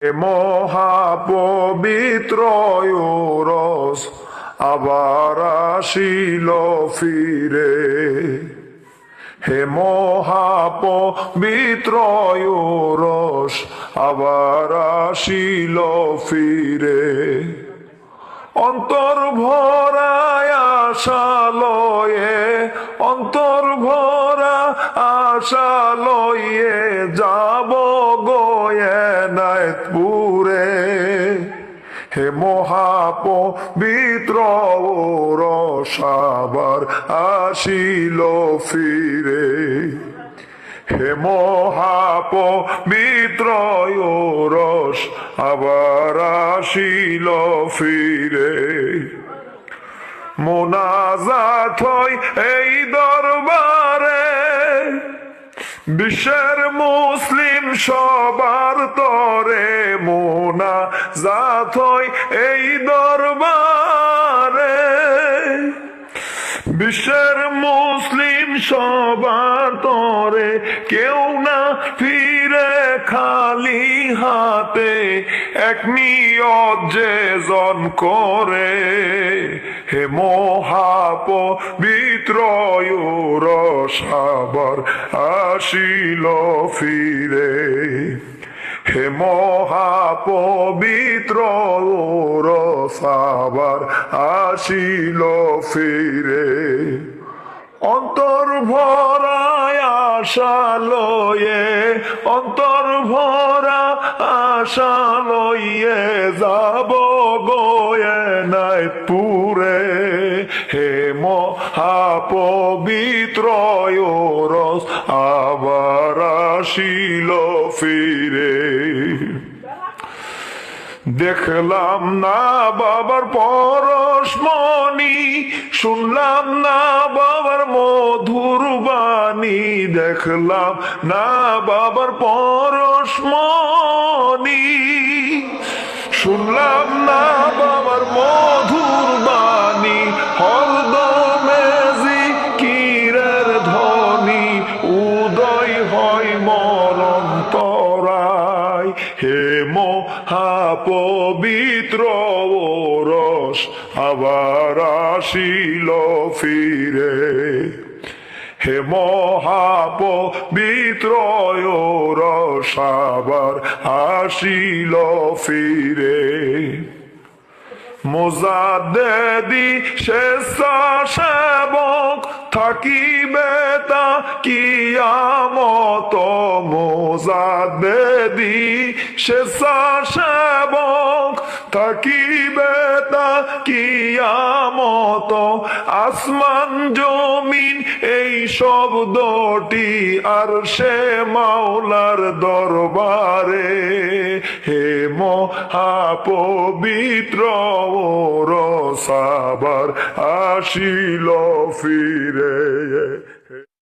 মহাপবিত্র রস আবার আসিল ফিরে। হে মহাপবিত্র রস আবার আসিল ফিরে। অন্তর ভরায় আশা লয়ে, অন্তর ভরা আশা লয়ে যাব গয়ানায়তপুরে। হে মহাপবিত্র রস আবার আসিল ফিরে। হে মহাপবিত্র রস আবার আসিল ফিরে। মোনাজাত হয় এই দরবারে, বিশ্বের মুসলিম সবার তরে। মোনাজাত হয় এই দরবারে, বিশ্বের মুসলিম সবার তরে। কেউ না ফিরে খালি হাতে, এক নিয়ত যে জন করে। হে মহাপবিত্র রস আবার আসিল ফিরে। হে মহাপবিত্র রস আবার আসিল ফিরে। অন্তর ভরায় আশা লয়ে, অন্তর ভরা আশা লইয়ে যাব গয়ানায়তপুরে। হে মহাপবিত্র রস আবার আসিল ফিরে। দেখলাম না বাবার পরশমণি, শুনলাম না বাবার মধুর বাণী। দেখলাম না বাবার পরশমণি, শুনলাম না বাবার মধুর বাণী। হরদমে জিকিরের ধ্বনি উদয় হয় মরণ তরায়। হে মহাপবিত্র রস আবার আসিল ফিরে। হে মহাপবিত্র রস আবার আসিল ফিরে। মুজাদ্দেদি স্বেচ্ছাসেবক থাকিবে তা কিয়ামত। মুজাদ্দেদি স্বেচ্ছাসেবক থাকিবে তা কিয়ামত। আসমান জমিন এই শব্দটি আরশে মাওলার দরবারে। হে মহাপবিত্র রস আবার আসিল ফিরে।